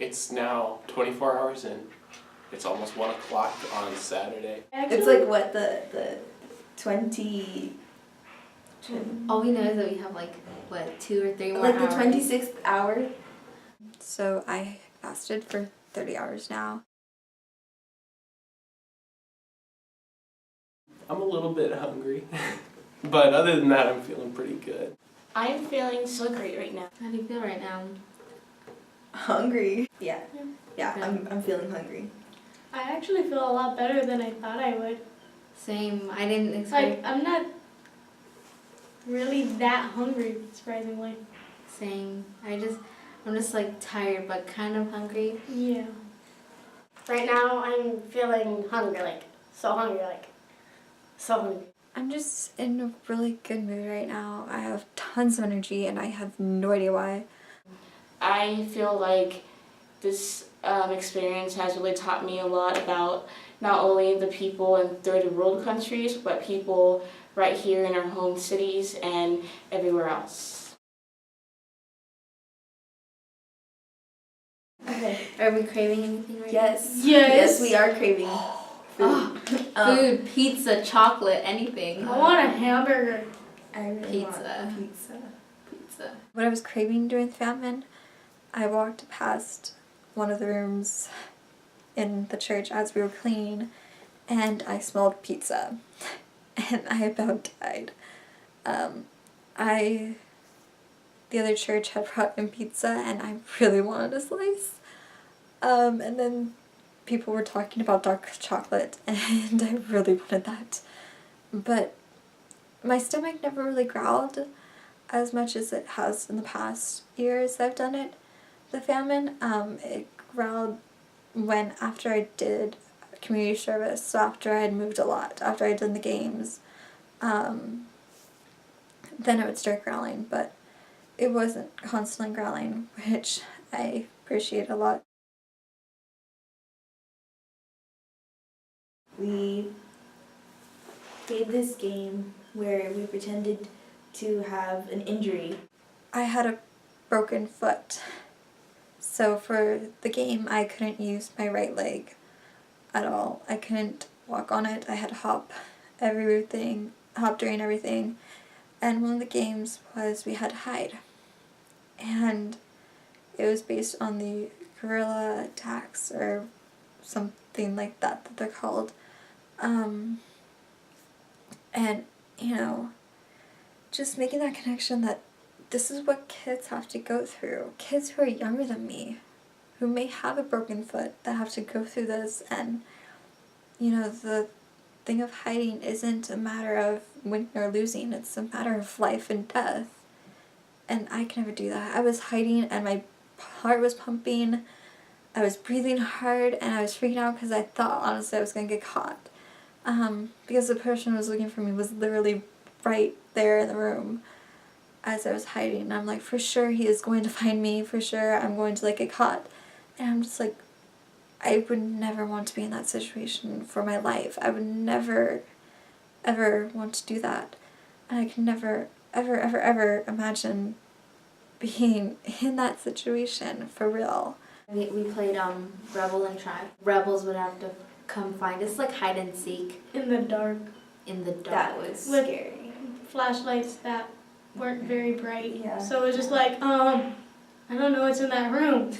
It's now 24 hours in. It's almost 1 o'clock on Saturday. It's like what, the 20... All we know is that we have like, what, 2 or 3 more like hours? the 26th hour. So I fasted for 30 hours now. I'm a little bit hungry, but other than that, I'm feeling pretty good. I'm feeling so great right now. How do you feel right now? Hungry. Yeah, I'm feeling hungry. I actually feel a lot better than I thought I would. Same. I didn't expect. Like, I'm not really that hungry, surprisingly. Same. I'm just like tired but kind of hungry. Yeah. Right now, I'm feeling hungry, like, so hungry. I'm just in a really good mood right now. I have tons of energy and I have no idea why. I feel like this experience has really taught me a lot about not only the people in third world countries, but people right here in our home cities and everywhere else. Okay. Are we craving anything right Yes. Yes. Yes, we are craving food. now? Food, pizza, chocolate, anything. I want a hamburger. I really Pizza. want pizza. Pizza. What I was craving during the famine, I walked past one of the rooms in the church as we were cleaning and I smelled pizza and I about died. The other church had brought in pizza and I really wanted a slice. And then people were talking about dark chocolate and I really wanted that. But my stomach never really growled as much as it has in the past years I've done it. The famine, it growled after I did community service, so after I had moved a lot, after I had done the games, then it would start growling, but it wasn't constantly growling, which I appreciate a lot. We played this game where we pretended to have an injury. I had a broken foot, so for the game I couldn't use my right leg at all. I couldn't walk on it. I had to hop during everything. And one of the games was we had to hide. And it was based on the guerrilla attacks or something like that they're called. And, you know, just making that connection that this is what kids have to go through. Kids who are younger than me, who may have a broken foot, that have to go through this. And, you know, the thing of hiding isn't a matter of winning or losing. It's a matter of life and death. And I can never do that. I was hiding and my heart was pumping. I was breathing hard and I was freaking out because I thought, honestly, I was going to get caught. Because the person who was looking for me was literally right there in the room as I was hiding. And I'm like, for sure he is going to find me. For sure I'm going to, like, get caught. And I'm just like, I would never want to be in that situation for my life. I would never, ever want to do that. And I can never, ever, ever, ever imagine being in that situation for real. We played Rebel and Tribe. Rebels would have to come find us, like hide and seek In the dark. in the dark. That was With- scary. Flashlights that weren't very bright. Yeah. So it was just like, I don't know what's in that room.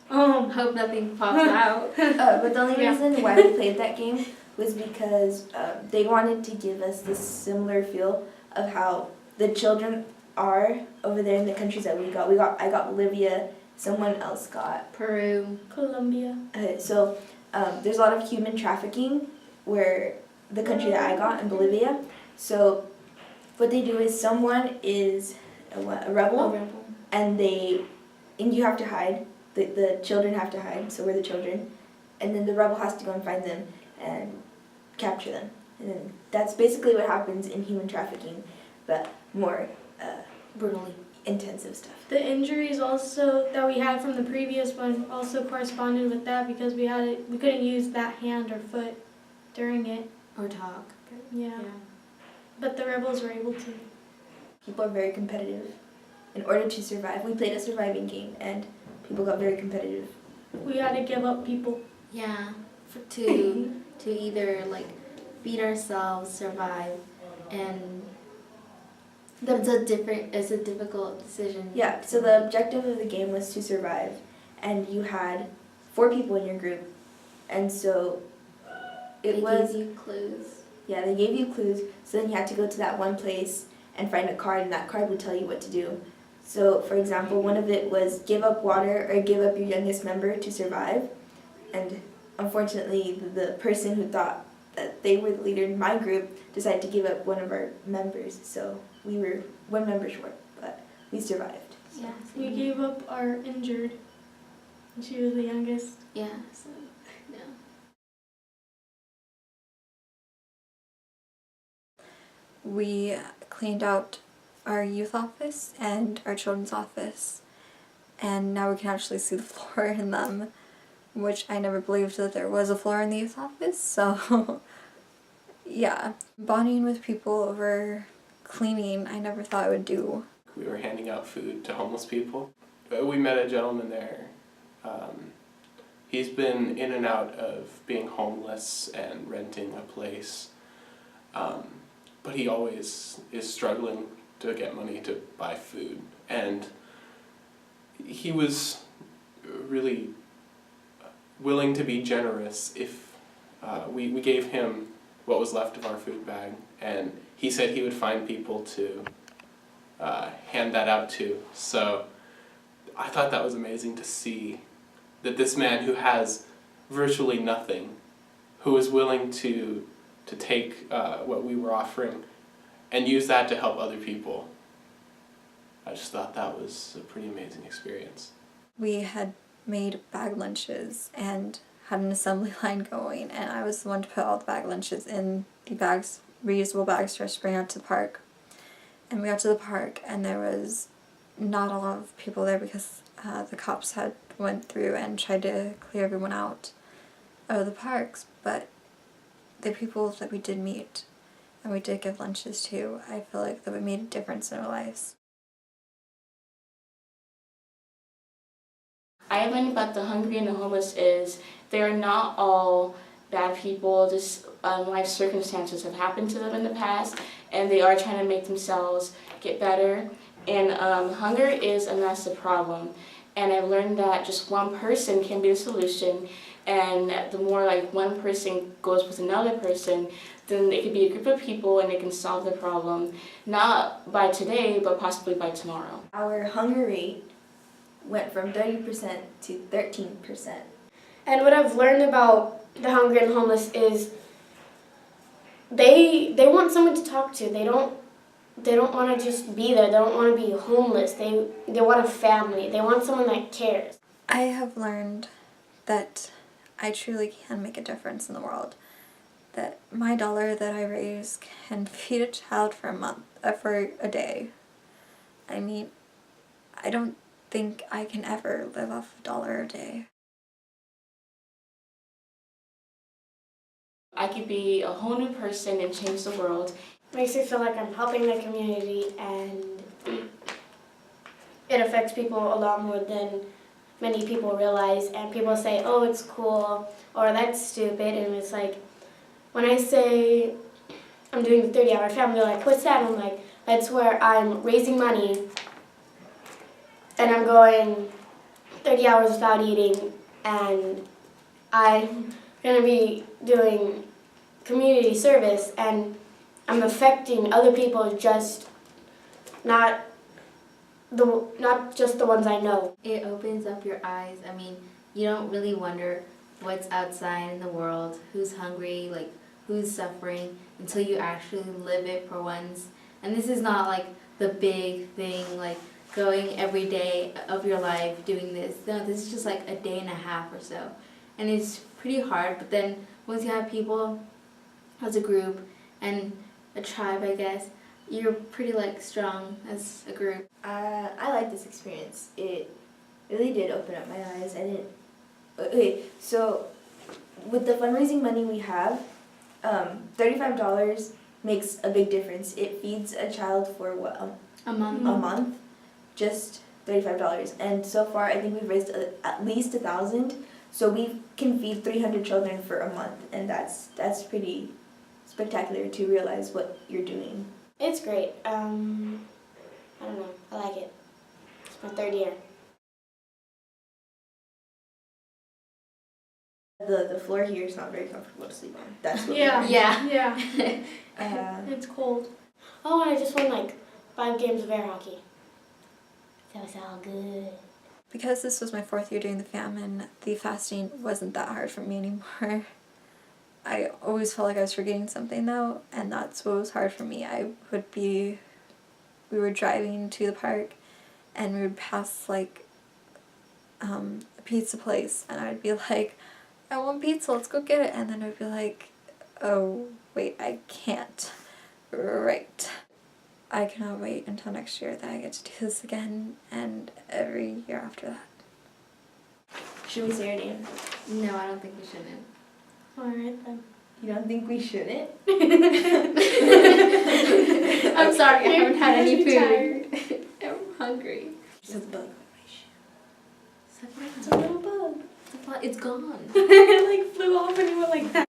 Hope nothing pops out. But the only Yeah. reason why we played that game was because they wanted to give us this similar feel of how the children are over there in the countries that we got. I got Bolivia. Someone else got. Peru. Colombia. So there's a lot of human trafficking where the country that I got in Bolivia. So what they do is someone is a rebel, and you have to hide. The children have to hide, so we're the children. And then the rebel has to go and find them and capture them. And then that's basically what happens in human trafficking, but more Brutally. intensive stuff. The injuries also that we had from the previous one also corresponded with that because we couldn't use that hand or foot during it. Or talk. Yeah. But the rebels were able to. People are very competitive. In order to survive, we played a surviving game, and people got very competitive we had to give up people. Yeah, to either like feed ourselves, survive, and it's a difficult decision. Yeah, so the objective of the game was to survive, and you had 4 people in your group, and so They it was, gave you clues. yeah, they gave you clues, so then you had to go to that one place and find a card, and that card would tell you what to do. So, for example, one of it was give up water or give up your youngest member to survive, and unfortunately, the person who thought that they were the leader in my group decided to give up one of our members, so we were 1 member short, but we survived. Yeah. We gave up our injured. And she was the youngest. Yeah. So yeah. We cleaned out our youth office and our children's office, and now we can actually see the floor in them, which I never believed that there was a floor in the youth office, so yeah. Bonding with people over cleaning, I never thought I would do. We were handing out food to homeless people. We met a gentleman there. He's been in and out of being homeless and renting a place, but he always is struggling to get money to buy food. And he was really willing to be generous if we gave him what was left of our food bag, and he said he would find people to hand that out to. So I thought that was amazing to see that this man who has virtually nothing, who was willing to take what we were offering and use that to help other people. I just thought that was a pretty amazing experience. We had made bag lunches and had an assembly line going, and I was the one to put all the bag lunches in the bags, reusable bags, for us to bring out to the park. And we got to the park, and there was not a lot of people there because the cops had went through and tried to clear everyone out of the parks. But the people that we did meet and we did give lunches to, I feel like that we made a difference in our lives. I learned about the hungry and the homeless is they're not all bad people. Just life circumstances have happened to them in the past, and they are trying to make themselves get better. And hunger is a massive problem. And I've learned that just one person can be the solution, and the more like one person goes with another person, then it could be a group of people and it can solve the problem, not by today, but possibly by tomorrow. Our hunger rate went from 30% to 13%. And what I've learned about the hungry and homeless is they want someone to talk to. They don't want to just be there. They don't want to be homeless. They want a family. They want someone that cares. I have learned that I truly can make a difference in the world. That my dollar that I raise can feed a child for a day. I mean, I don't think I can ever live off $1 a day. I could be a whole new person and change the world. Makes me feel like I'm helping the community, and it affects people a lot more than many people realize. And people say, oh, it's cool, or that's stupid. And it's like, when I say I'm doing the 30-hour family, they're like, what's that? I'm like, that's where I'm raising money and I'm going 30 hours without eating, and I'm going to be doing community service, and I'm affecting other people, just not just the ones I know. It opens up your eyes. I mean, you don't really wonder what's outside in the world, who's hungry, like who's suffering, until you actually live it for once. And this is not like the big thing, like going every day of your life doing this. No, this is just like a day and a half or so. And it's pretty hard, but then once you have people as a group and a tribe, I guess, you're pretty like strong as a group. I like this experience. It really did open up my eyes. Okay, so with the fundraising money we have, $35 makes a big difference. It feeds a child for what, A month. a month? Just $35. And so far, I think we've raised at least 1,000. So we can feed 300 children for a month, and that's pretty spectacular to realize what you're doing. It's great. I don't know. I like it. It's my 3rd year. The floor here is not very comfortable to sleep on. That's what Yeah. Yeah. Yeah. It's cold. Oh, and I just won like 5 games of air hockey. That was all good. Because this was my 4th year doing the famine, the fasting wasn't that hard for me anymore. I always felt like I was forgetting something though, and that's what was hard for me. We were driving to the park, and we would pass like a pizza place, and I'd be like, I want pizza, let's go get it. And then I'd be like, oh wait, I can't. Right. I cannot wait until next year that I get to do this again, and every year after that. Should we say our name? No, I don't think we shouldn't. Alright then. You don't think we shouldn't? I'm sorry, I haven't had any Tired. food. I'm hungry. It's a bug. It's It's a little bug. gone. It like flew off and it went like that.